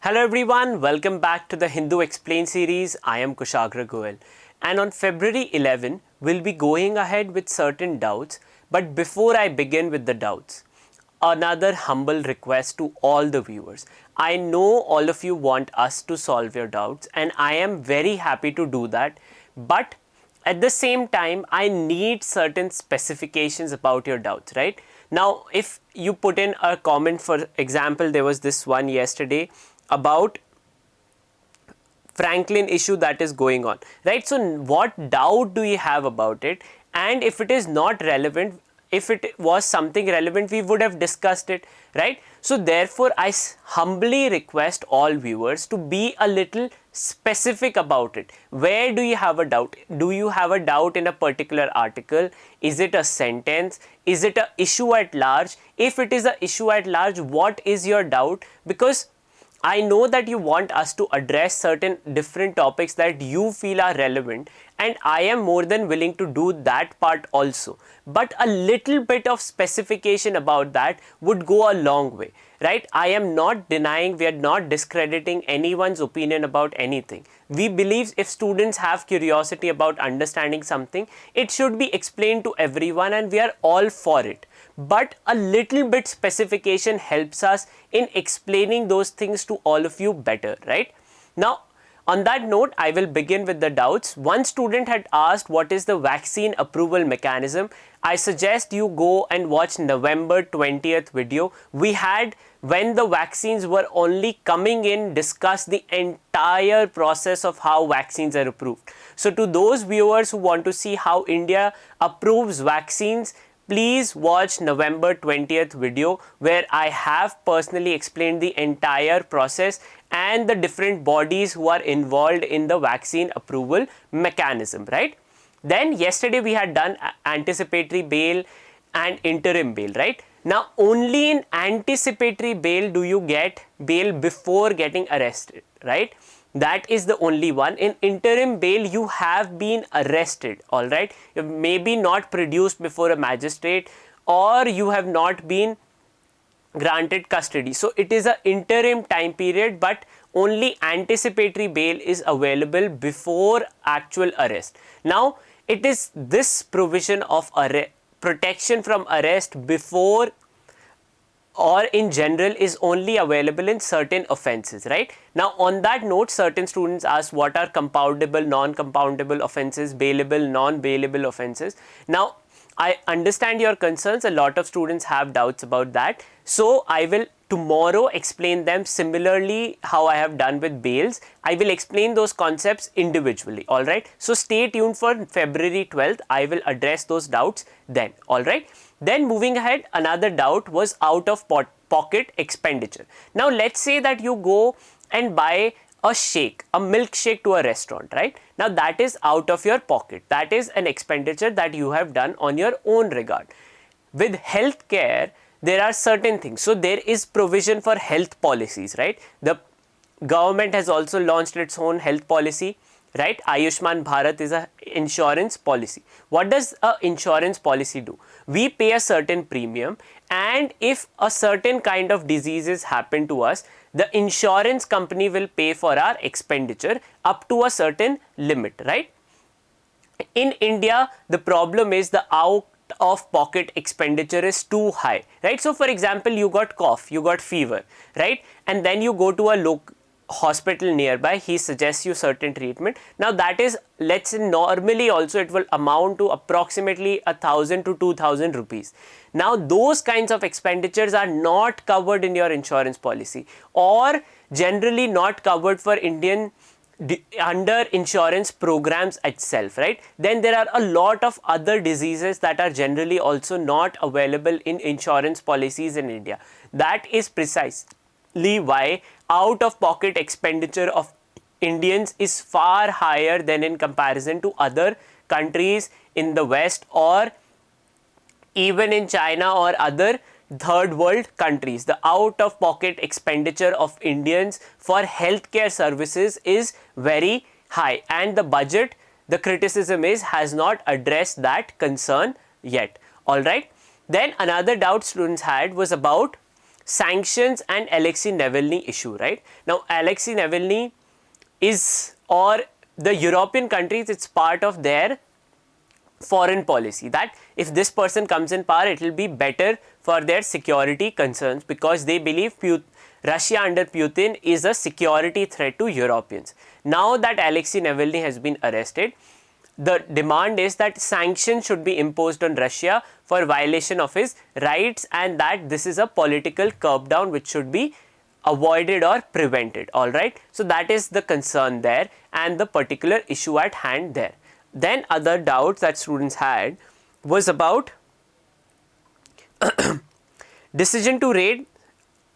Hello everyone, welcome back to the Hindu Explain series. I am Kushagra Goel, and on February 11 we'll be going ahead with certain doubts. But before I begin with the doubts, another humble request to all the viewers. I know all of you want us to solve your doubts and I am very happy to do that, but at the same time I need certain specifications about your doubts, right? Now if you put in a comment, for example, there was this one yesterday about Franklin issue that is going on, right? So what doubt do you have about it? And if it is not relevant, if it was something relevant, we would have discussed it, right? So therefore I humbly request all viewers to be a little specific about it. Where do you have a doubt? Do you have a doubt in a particular article? Is it a sentence? Is it a issue at large? If it is a issue at large, what is your doubt? Because I know that you want us to address certain different topics that you feel are relevant, and I am more than willing to do that part also. But a little bit of specification about that would go a long way, right? I am not denying, we are not discrediting anyone's opinion about anything. We believe if students have curiosity about understanding something, it should be explained to everyone, and we are all for it. But a little bit specification helps us in explaining those things to all of you better, right? Now, on that note, I will begin with the doubts. One student had asked what is the vaccine approval mechanism. I suggest you go and watch November 20th video. We had, when the vaccines were only coming in, discussed the entire process of how vaccines are approved. So to those viewers who want to see how India approves vaccines, please watch November 20th video where I have personally explained the entire process and the different bodies who are involved in the vaccine approval mechanism, right? Then yesterday we had done anticipatory bail and interim bail, right? Now only in anticipatory bail do you get bail before getting arrested, right? That is the only one. In interim bail, you have been arrested, all right? You maybe not produced before a magistrate, or you have not been granted custody. So it is an interim time period, but only anticipatory bail is available before actual arrest. Now it is this provision of protection from arrest before or in general is only available in certain offences, right? Now on that note, certain students ask what are compoundable, non-compoundable offences, bailable, non-bailable offences. Now I understand your concerns. A lot of students have doubts about that. So I will tomorrow explain them similarly how I have done with bails. I will explain those concepts individually, alright? So stay tuned for February 12th. I will address those doubts then, alright? Then moving ahead, another doubt was out of pocket expenditure. Now let's say that you go and buy a shake, a milkshake to a restaurant, right? Now that is out of your pocket. That is an expenditure that you have done on your own regard. With healthcare, there are certain things. So there is provision for health policies, right? The government has also launched its own health policy, right? Ayushman Bharat is a insurance policy. What does a insurance policy do? We pay a certain premium, and if a certain kind of diseases happen to us, the insurance company will pay for our expenditure up to a certain limit, right? In India, the problem is the out of pocket expenditure is too high, right? So for example, you got cough, you got fever, right? And then you go to a local hospital nearby, he suggests you certain treatment. Now that is, let's say normally also it will amount to approximately 1,000 to 2,000 rupees. Now those kinds of expenditures are not covered in your insurance policy, or generally not covered for Indian under insurance programs itself, right? Then there are a lot of other diseases that are generally also not available in insurance policies in India. That is precisely why out of pocket expenditure of Indians is far higher than in comparison to other countries in the West, or even in China or other third world countries. The out of pocket expenditure of Indians for healthcare services is very high, and the budget, the criticism is, has not addressed that concern yet, alright? Then another doubt students had was about sanctions and Alexei Navalny issue, right? Now, Alexei Navalny is, or the European countries, it's part of their foreign policy that if this person comes in power, it will be better for their security concerns, because they believe Russia under Putin is a security threat to Europeans. Now that Alexei Navalny has been arrested, the demand is that sanctions should be imposed on Russia for violation of his rights, and that this is a political curb down which should be avoided or prevented. Alright, so that is the concern there and the particular issue at hand there. Then other doubts that students had was about decision to raise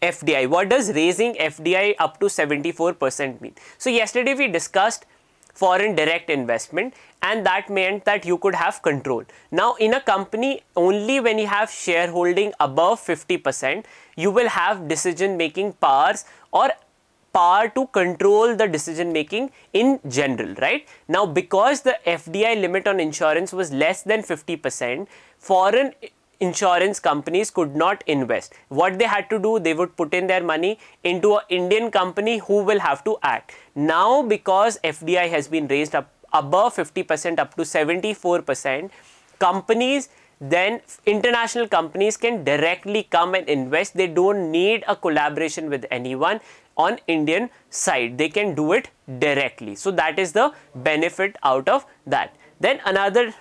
FDI. What does raising FDI up to 74% mean? So yesterday we discussed foreign direct investment, and that meant that you could have control. Now in a company, only when you have shareholding above 50%, you will have decision making powers or power to control the decision making in general, right? Now because the FDI limit on insurance was less than 50%, foreign insurance companies could not invest. What they had to do, they would put in their money into an Indian company who will have to act. Now because FDI has been raised up above 50% up to 74%, companies, then international companies can directly come and invest. They don't need a collaboration with anyone on Indian side. They can do it directly. So that is the benefit out of that. Then another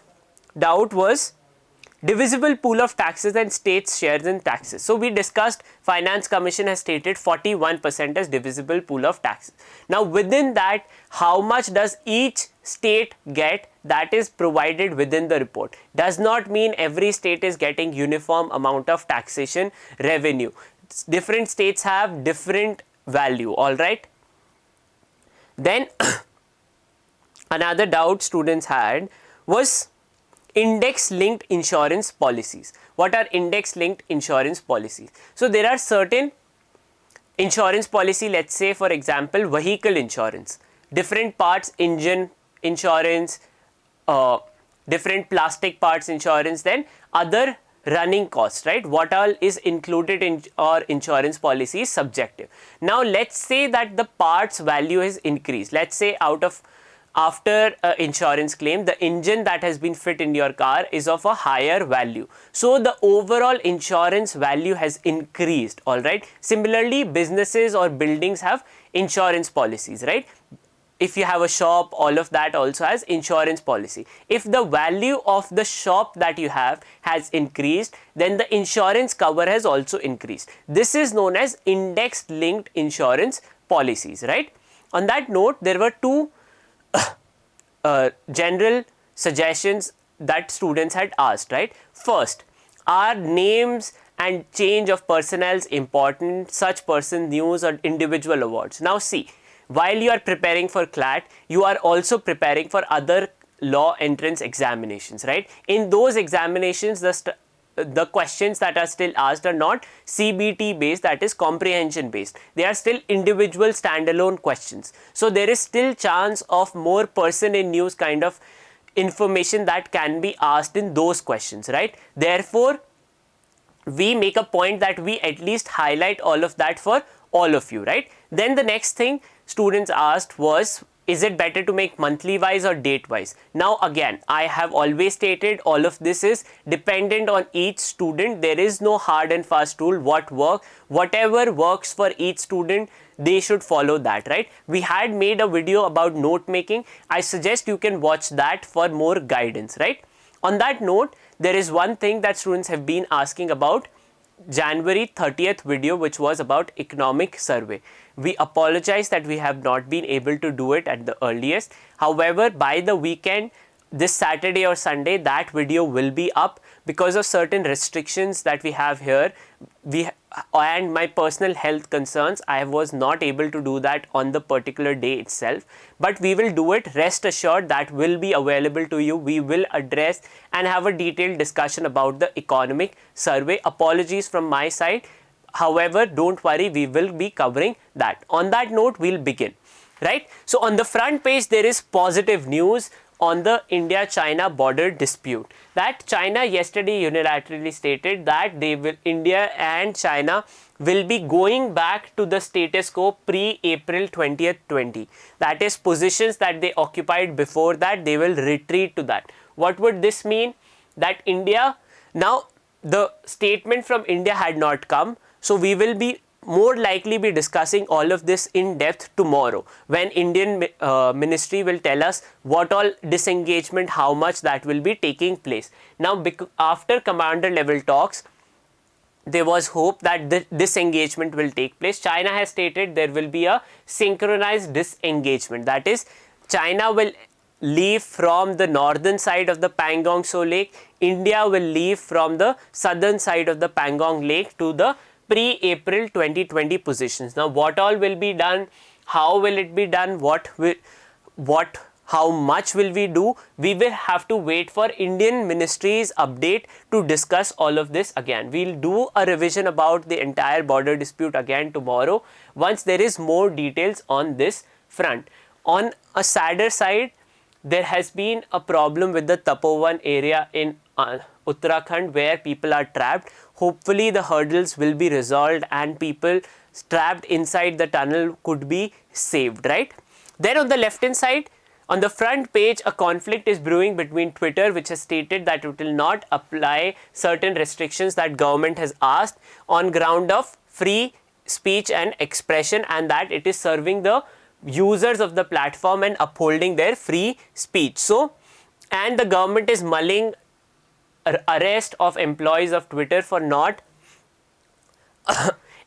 doubt was divisible pool of taxes and states' shares in taxes. So we discussed, Finance Commission has stated 41% as divisible pool of taxes. Now within that, how much does each state get, that is provided within the report. Does not mean every state is getting uniform amount of taxation revenue. Different states have different value, alright. Then another doubt students had was index linked insurance policies. What are index linked insurance policies? So there are certain insurance policy, let's say for example vehicle insurance, different parts engine insurance, different plastic parts insurance, then other running costs, right? What all is included in our insurance policy is subjective. Now let's say that the parts value has increased. Let's say after insurance claim, the engine that has been fit in your car is of a higher value. So the overall insurance value has increased, alright. Similarly, businesses or buildings have insurance policies, right? If you have a shop, all of that also has insurance policy. If the value of the shop that you have has increased, then the insurance cover has also increased. This is known as index linked insurance policies, right? On that note, there were two general suggestions that students had asked, right? First, are names and change of personnels important, such person news or individual awards? Now see, while you are preparing for CLAT, you are also preparing for other law entrance examinations, right? In those examinations, the questions that are still asked are not CBT based, that is comprehension based. They are still individual standalone questions. So there is still chance of more person in news kind of information that can be asked in those questions, right? Therefore, we make a point that we at least highlight all of that for all of you, right? Then the next thing students asked was, is it better to make monthly wise or date wise? Now again, I have always stated all of this is dependent on each student. There is no hard and fast rule whatever works for each student, they should follow that, right? We had made a video about note making. I suggest you can watch that for more guidance, right? On that note, there is one thing that students have been asking about January 30th video, which was about economic survey. We apologize that we have not been able to do it at the earliest. However, by the weekend, this Saturday or Sunday, that video will be up. Because of certain restrictions that we have here, and my personal health concerns, I was not able to do that on the particular day itself. But we will do it. Rest assured that will be available to you. We will address and have a detailed discussion about the economic survey. Apologies from my side. However, don't worry, we will be covering that. On that note, we'll begin. Right? So on the front page, there is positive news. on the India-China border dispute. That China yesterday unilaterally stated that India and China will be going back to the status quo pre-April 20th, 20. That is, positions that they occupied before that, they will retreat to that. What would this mean? That India, now the statement from India had not come, so we will be more likely be discussing all of this in depth tomorrow, when Indian ministry will tell us what all disengagement, how much that will be taking place. Now, after commander level talks, there was hope that this engagement will take place. China has stated there will be a synchronized disengagement. That is, China will leave from the northern side of the Pangong Tso Lake, India will leave from the southern side of the Pangong Lake to the pre-April 2020 positions. Now, what all will be done, how will it be done, how much will we do? We will have to wait for Indian ministry's update to discuss all of this again. We'll do a revision about the entire border dispute again tomorrow once there is more details on this front. On a sadder side, there has been a problem with the Tapovan area in Uttarakhand where people are trapped. Hopefully the hurdles will be resolved and people trapped inside the tunnel could be saved, right? Then on the left hand side, on the front page, a conflict is brewing between Twitter, which has stated that it will not apply certain restrictions that government has asked on ground of free speech and expression, and that it is serving the users of the platform and upholding their free speech. So, and the government is mulling arrest of employees of Twitter for not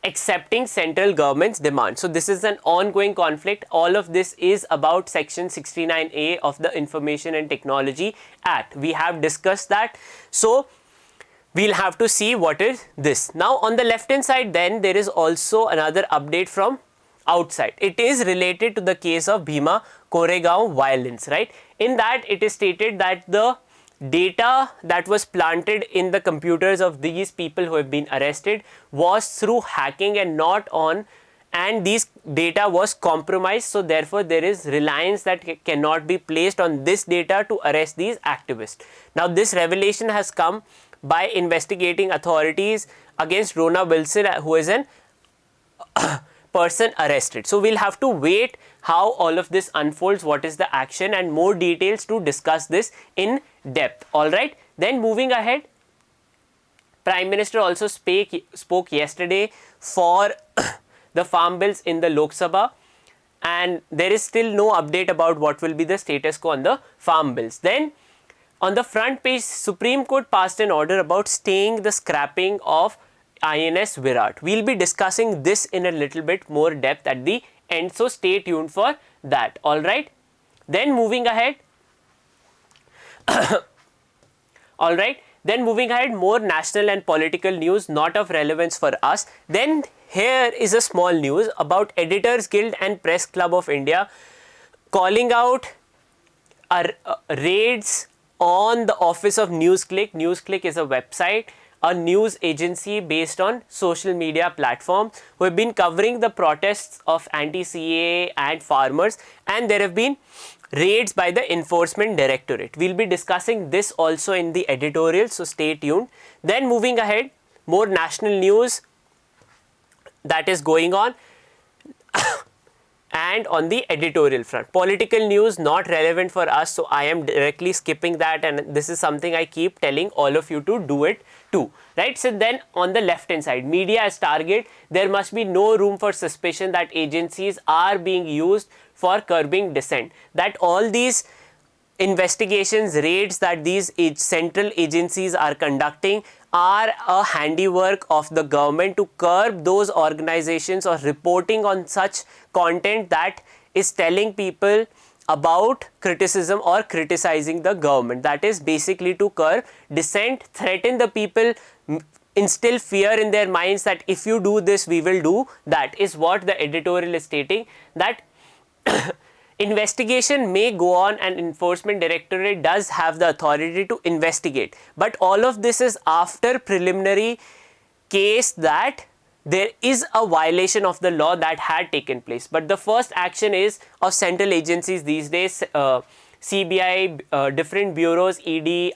accepting central government's demand. So, this is an ongoing conflict. All of this is about section 69A of the Information and Technology Act. We have discussed that. So, we'll have to see what is this. Now, on the left hand side, then there is also another update from outside. It is related to the case of Bhima Koregaon violence, right? In that, it is stated that the data that was planted in the computers of these people who have been arrested was through hacking and not on, and these data was compromised. So, therefore, there is reliance that cannot be placed on this data to arrest these activists. Now, this revelation has come by investigating authorities against Rona Wilson, who is an person arrested. So, we'll have to wait how all of this unfolds, what is the action, and more details to discuss this in depth. Alright, then moving ahead, Prime Minister also spoke yesterday for the farm bills in the Lok Sabha, and there is still no update about what will be the status quo on the farm bills. Then on the front page, Supreme Court passed an order about staying the scrapping of INS Virat. We'll be discussing this in a little bit more depth at the end, so stay tuned for that. Alright, then moving ahead, more national and political news not of relevance for us. Then here is a small news about Editors Guild and Press Club of India calling out raids on the office of NewsClick. NewsClick is a website, a news agency based on social media platforms, who have been covering the protests of anti-CAA and farmers, and there have been raids by the Enforcement Directorate. We'll be discussing this also in the editorial, so stay tuned. Then moving ahead, more national news that is going on. And on the editorial front, political news not relevant for us, so I am directly skipping that, and this is something I keep telling all of you to do it too, right? So then on the left hand side, media as target, there must be no room for suspicion that agencies are being used for curbing dissent, that all these investigations, raids that these central agencies are conducting are a handiwork of the government to curb those organizations or reporting on such content that is telling people about criticism or criticizing the government. That is basically to curb dissent, threaten the people, instill fear in their minds that if you do this, we will do that, is what the editorial is stating. That investigation may go on and Enforcement Directorate does have the authority to investigate, but all of this is after preliminary case that there is a violation of the law that had taken place. But the first action is of central agencies these days, CBI, different bureaus, ED,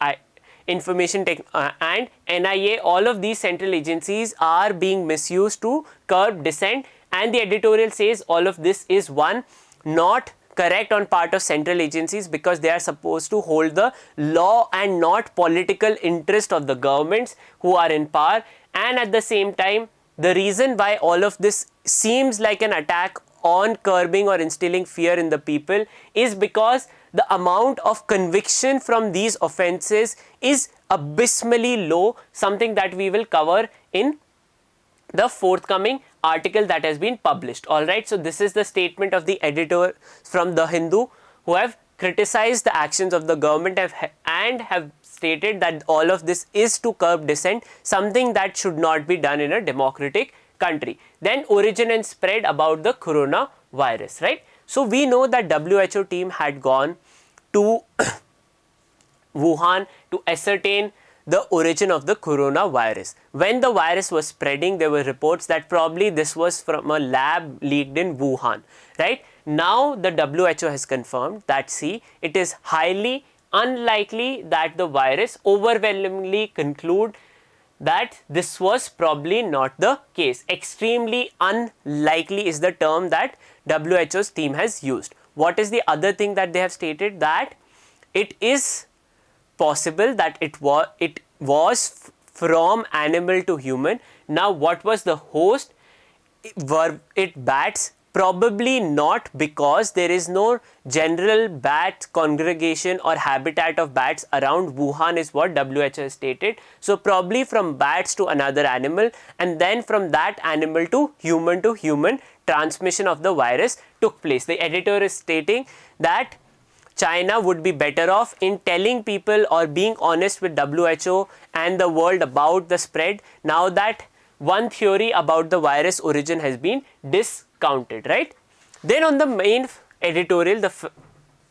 information tech, and NIA, all of these central agencies are being misused to curb dissent, and the editorial says all of this is one, not correct on part of central agencies, because they are supposed to hold the law and not political interest of the governments who are in power. And at the same time, the reason why all of this seems like an attack on curbing or instilling fear in the people is because the amount of conviction from these offences is abysmally low, something that we will cover in the forthcoming article that has been published. Alright, so this is the statement of the editor from The Hindu, who have criticized the actions of the government and have stated that all of this is to curb dissent, something that should not be done in a democratic country. Then origin and spread about the coronavirus, right? So we know that WHO team had gone to Wuhan to ascertain the origin of the coronavirus. When the virus was spreading, there were reports that probably this was from a lab leaked in Wuhan, right? Now the WHO has confirmed that, see, it is highly unlikely that the virus, overwhelmingly conclude that this was probably not the case. Extremely unlikely is the term that WHO's team has used. What is the other thing that they have stated? That it is possible that it was from animal to human. Now, what was the host? Were it bats? Probably not, because there is no general bat congregation or habitat of bats around Wuhan, is what WHO has stated. So probably from bats to another animal, and then from that animal to human transmission of the virus took place. The editor is stating that China would be better off in telling people or being honest with WHO and the world about the spread, now that one theory about the virus origin has been discounted, right? Then on the main editorial, the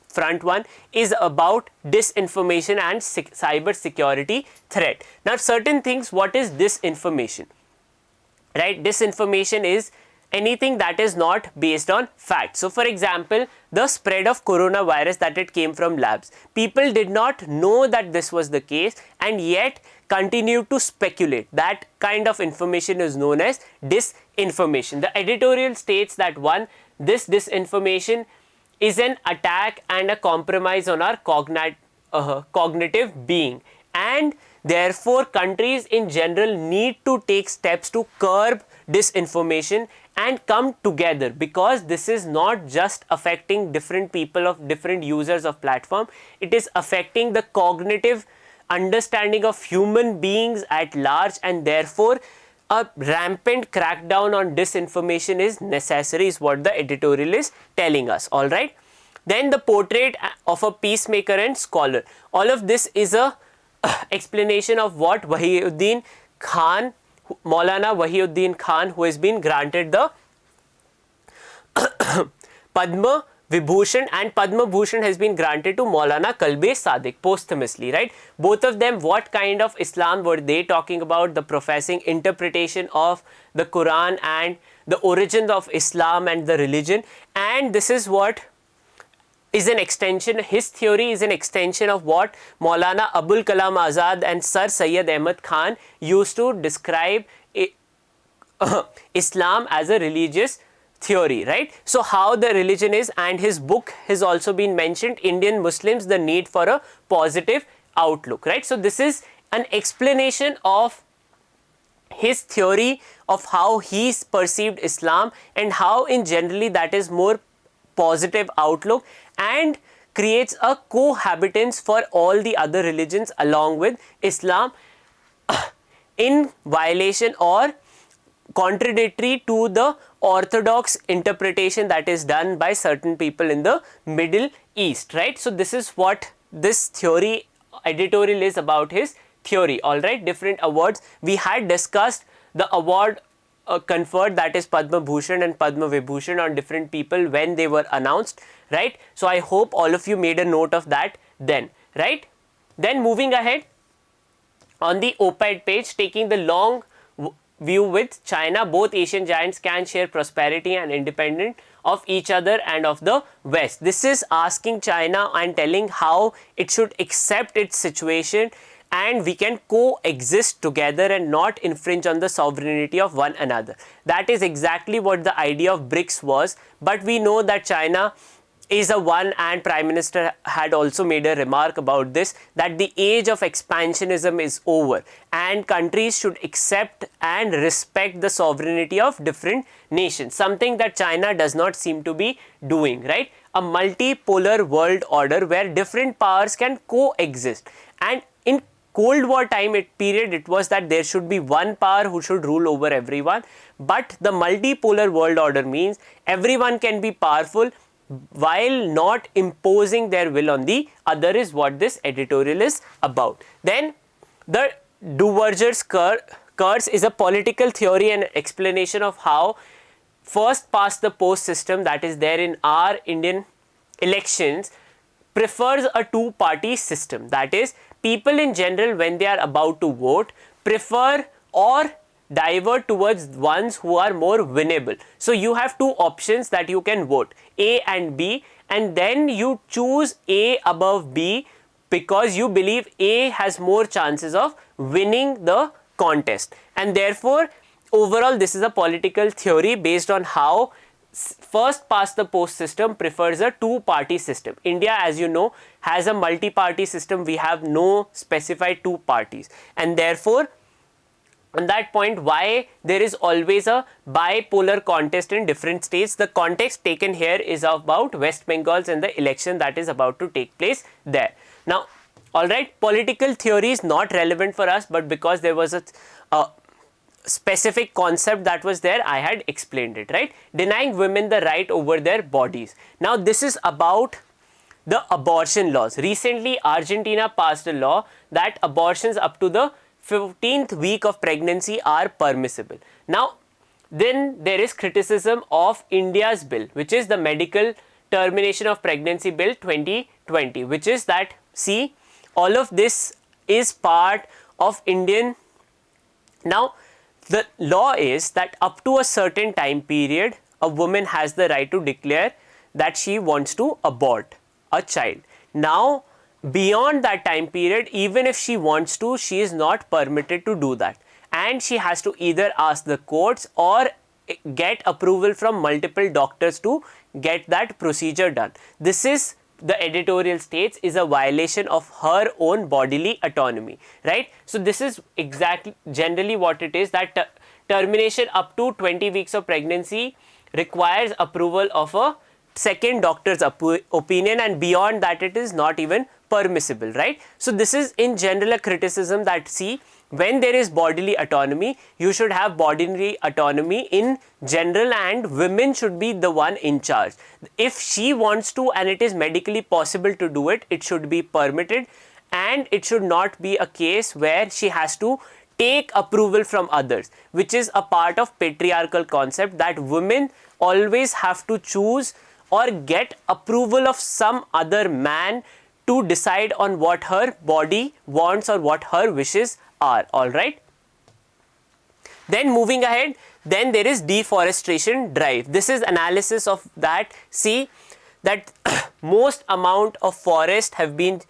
front one is about disinformation and cyber security threat. Now, certain things, what is disinformation, right? Disinformation is anything that is not based on fact. So, for example, the spread of coronavirus, that it came from labs. People did not know that this was the case and yet continued to speculate. That kind of information is known as disinformation. The editorial states that, one, this disinformation is an attack and a compromise on our cognitive being, and therefore countries in general need to take steps to curb disinformation and come together, because this is not just affecting different people of different users of platform, it is affecting the cognitive understanding of human beings at large, and therefore a rampant crackdown on disinformation is necessary, is what the editorial is telling us. All right. Then the portrait of a peacemaker and scholar. All of this is a explanation of what Wahiuddin Khan, Maulana Wahiuddin Khan, who has been granted the Padma Vibhushan, and Padma Bhushan has been granted to Maulana Kalbe Sadiq posthumously, right? Both of them, what kind of Islam were they talking about? The professing interpretation of the Quran and the origins of Islam and the religion. And this is what is an extension, his theory is an extension of what Maulana Abul Kalam Azad and Sir Syed Ahmad Khan used to describe Islam as a religious theory, right? So how the religion is, and his book has also been mentioned, Indian Muslims, the need for a positive outlook, right? So this is an explanation of his theory of how he perceived Islam and how in generally that is more positive outlook and creates a cohabitance for all the other religions along with Islam in violation or contradictory to the orthodox interpretation that is done by certain people in the Middle East, right? So this is what this theory editorial is about, his theory. All right, different awards we had discussed, the award conferred, that is Padma Bhushan and Padma Vibhushan, on different people when they were announced, right? So I hope all of you made a note of that then, right? Then moving ahead on the op-ed page, taking the long view with China, both Asian giants can share prosperity and independence of each other and of the West. This is asking China and telling how it should accept its situation and we can coexist together and not infringe on the sovereignty of one another. That is exactly what the idea of BRICS was, but we know that China is a one, and Prime Minister had also made a remark about this, that the age of expansionism is over and countries should accept and respect the sovereignty of different nations, something that China does not seem to be doing, right? A multipolar world order where different powers can coexist. And in Cold War time period, it was that there should be one power who should rule over everyone, but the multipolar world order means everyone can be powerful while not imposing their will on the other, is what this editorial is about. Then the Duverger's curse is a political theory and explanation of how first past the post system that is there in our Indian elections prefers a two-party system. That is, people in general, when they are about to vote, prefer or divert towards ones who are more winnable. So you have two options that you can vote, A and B, and then you choose A above B because you believe A has more chances of winning the contest. And therefore, overall, this is a political theory based on how first past the post system prefers a two-party system. India, as you know, has a multi-party system. We have no specified two parties, and therefore on that point, why there is always a bipolar contest in different states. The context taken here is about West Bengal's and the election that is about to take place there. Now, alright, political theory is not relevant for us, but because there was a specific concept that was there, I had explained it, right? Denying women the right over their bodies. Now, this is about the abortion laws. Recently, Argentina passed a law that abortions up to the 15th week of pregnancy are permissible. Now, then there is criticism of India's bill, which is the Medical Termination of Pregnancy Bill 2020, which is that, see, all of this is part of Indian. Now, the law is that up to a certain time period, a woman has the right to declare that she wants to abort a child. Now, beyond that time period, even if she wants to, she is not permitted to do that, and she has to either ask the courts or get approval from multiple doctors to get that procedure done. This is, the editorial states, is a violation of her own bodily autonomy, right? So this is exactly generally what it is, that termination up to 20 weeks of pregnancy requires approval of a second doctor's opinion, and beyond that it is not even permissible, right? So this is in general a criticism that, see, when there is bodily autonomy, you should have bodily autonomy in general, and women should be the one in charge. If she wants to and it is medically possible to do it, it should be permitted, and it should not be a case where she has to take approval from others, which is a part of patriarchal concept that women always have to choose or get approval of some other man to decide on what her body wants or what her wishes are. Alright. Then moving ahead, then there is deforestation drive. This is analysis of that. See that most amount of forest have been,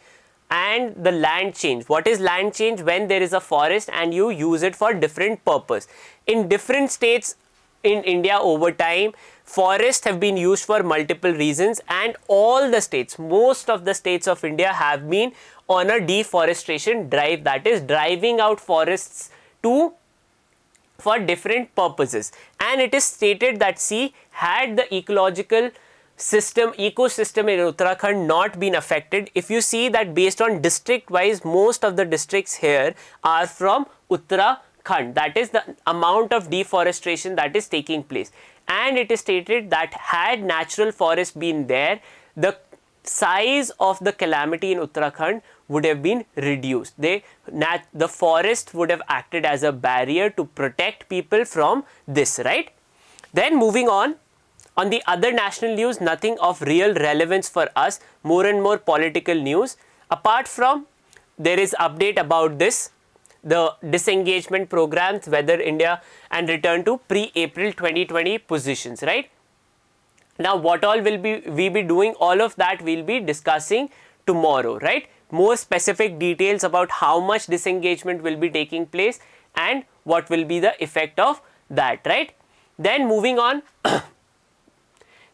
and the land change. What is land change? When there is a forest and you use it for different purpose. In different states in India over time, forests have been used for multiple reasons, and all the states, most of the states of India have been on a deforestation drive, that is driving out forests for different purposes. And it is stated that, see, had the ecosystem in Uttarakhand not been affected, if you see that based on district wise, most of the districts here are from Uttarakhand, that is the amount of deforestation that is taking place. And it is stated that had natural forest been there, the size of the calamity in Uttarakhand would have been reduced. The forest would have acted as a barrier to protect people from this, right? Then moving on the other national news, nothing of real relevance for us, more and more political news. Apart from, there is update about this, the disengagement programs, whether India, and return to pre-April 2020 positions, right? Now, what all will we be doing? All of that we'll be discussing tomorrow, right? More specific details about how much disengagement will be taking place and what will be the effect of that, right? Then moving on,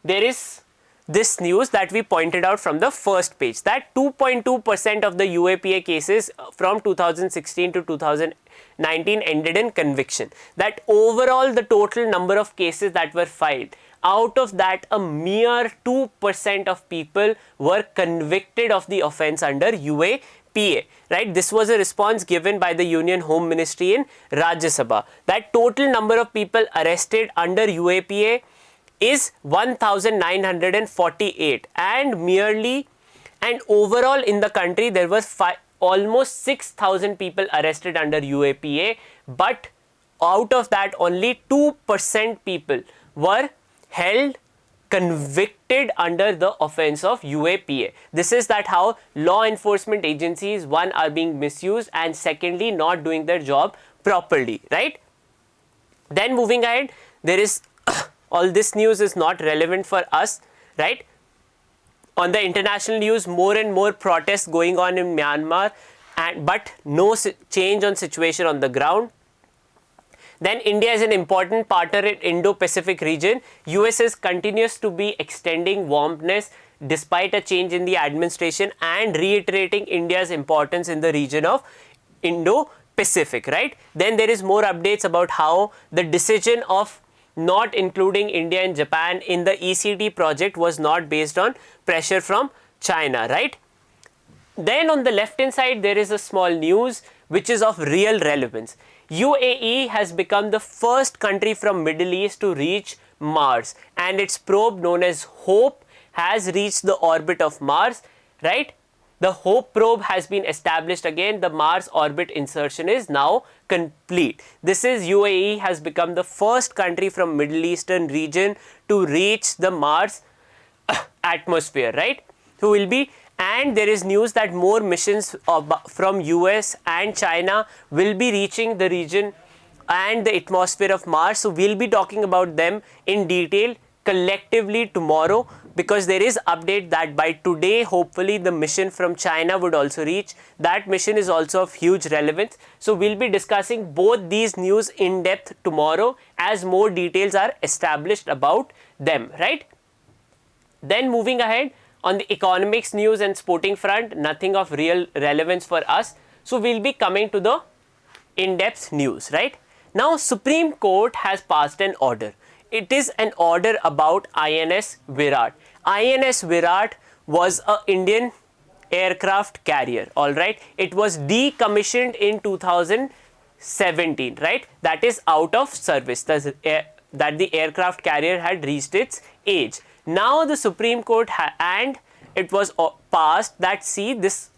there is this news that we pointed out from the first page, that 2.2% of the UAPA cases from 2016 to 2019 ended in conviction. That overall the total number of cases that were filed, out of that a mere 2% of people were convicted of the offence under UAPA, right? This was a response given by the Union Home Ministry in Rajya Sabha. That total number of people arrested under UAPA is 1948, and overall in the country there were almost 6,000 people arrested under UAPA, but out of that only 2% people were held convicted under the offence of UAPA. This is that how law enforcement agencies, one, are being misused, and secondly not doing their job properly, right? Then moving ahead, there is all this news is not relevant for us, right? On the international news, more and more protests going on in Myanmar, but no change on situation on the ground. Then India is an important partner in Indo-Pacific region. US continues to be extending warmness despite a change in the administration and reiterating India's importance in the region of Indo-Pacific, right? Then there is more updates about how the decision of not including India and Japan in the ECT project was not based on pressure from China, right? Then on the left hand side, there is a small news which is of real relevance. UAE has become the first country from Middle East to reach Mars, and its probe known as HOPE has reached the orbit of Mars, right? The HOPE probe has been established again. The Mars orbit insertion is now complete. This is UAE has become the first country from Middle Eastern region to reach the Mars atmosphere, right? So will be, and there is news that more missions from US and China will be reaching the region and the atmosphere of Mars. So we'll be talking about them in detail collectively tomorrow, because there is update that by today hopefully the mission from China would also reach. That mission is also of huge relevance. So we'll be discussing both these news in depth tomorrow as more details are established about them, right? Then moving ahead, on the economics news and sporting front, nothing of real relevance for us. So we'll be coming to the in-depth news, right? Now Supreme Court has passed an order. It is an order about INS Virat. INS Virat was an Indian aircraft carrier, alright. It was decommissioned in 2017, right. That is out of service, that the aircraft carrier had reached its age. Now the Supreme Court and it was passed that this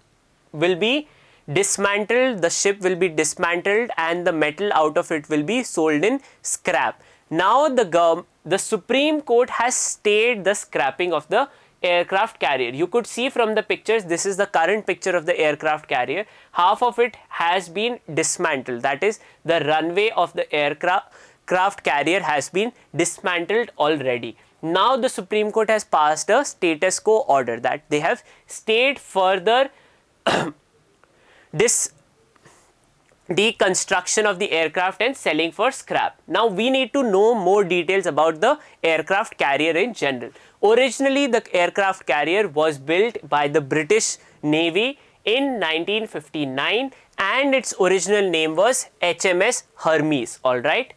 will be dismantled, the ship will be dismantled and the metal out of it will be sold in scrap. Now the Supreme Court has stayed the scrapping of the aircraft carrier. You could see from the pictures, this is the current picture of the aircraft carrier. Half of it has been dismantled, that is the runway of the aircraft carrier has been dismantled already. Now the Supreme Court has passed a status quo order that they have stayed further deconstruction of the aircraft and selling for scrap. Now we need to know more details about the aircraft carrier in general. Originally the aircraft carrier was built by the British Navy in 1959 and its original name was HMS Hermes, alright.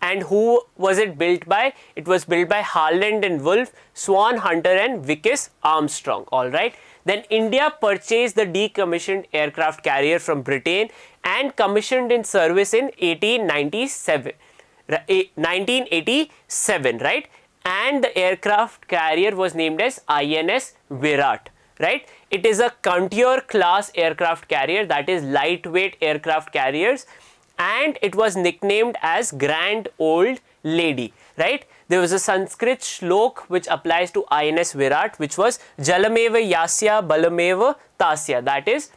And who was it built by? It was built by Harland and Wolff, Swan Hunter and Vickers Armstrong, alright. Then India purchased the decommissioned aircraft carrier from Britain and commissioned in service in 1987, right? And the aircraft carrier was named as INS Virat, right? It is a Contour class aircraft carrier, that is lightweight aircraft carriers, and it was nicknamed as Grand Old Lady, right? There was a Sanskrit shlok which applies to INS Virat, which was Jalameva Yasya Balameva Tasya, that is,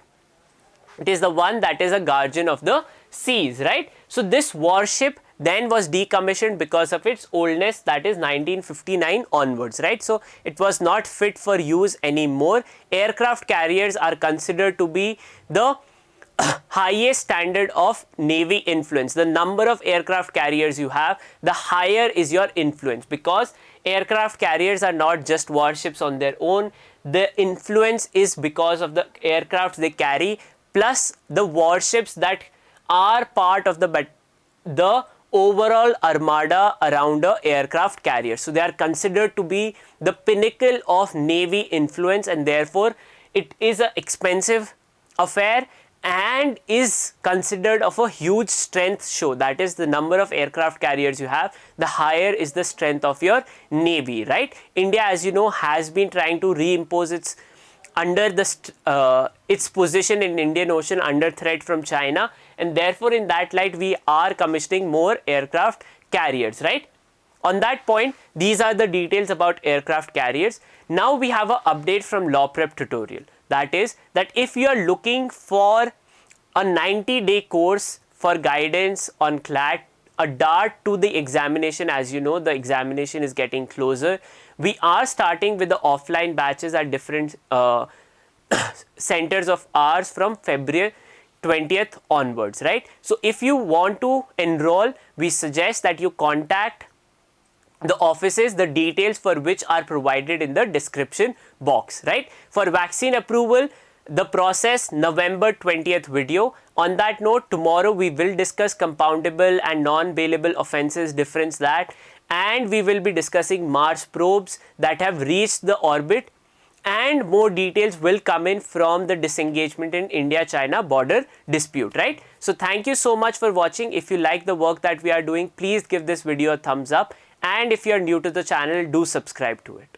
it is the one that is a guardian of the seas, right? So this warship then was decommissioned because of its oldness, that is 1959 onwards, right? So it was not fit for use anymore. Aircraft carriers are considered to be the highest standard of navy influence. The number of aircraft carriers you have, the higher is your influence, because aircraft carriers are not just warships on their own. The influence is because of the aircraft they carry plus the warships that are part of the overall armada around a aircraft carrier. So they are considered to be the pinnacle of navy influence, and therefore it is an expensive affair and is considered of a huge strength show. That is, the number of aircraft carriers you have, the higher is the strength of your navy, right? India, as you know, has been trying to reimpose its under the its position in Indian Ocean under threat from China, and therefore in that light we are commissioning more aircraft carriers, right? On that point, these are the details about aircraft carriers. Now we have an update from Law Prep tutorial. That is that if you are looking for a 90-day course for guidance on CLAT, a dart to the examination, as you know, the examination is getting closer. We are starting with the offline batches at different centers of ours from February 20th onwards, right? So if you want to enroll, we suggest that you contact the offices, the details for which are provided in the description box, right? For vaccine approval, the process, November 20th video. On that note, tomorrow we will discuss compoundable and non-bailable offences difference, that, and we will be discussing Mars probes that have reached the orbit, and more details will come in from the disengagement in India-China border dispute, right? So thank you so much for watching. If you like the work that we are doing, please give this video a thumbs up, and if you are new to the channel, do subscribe to it.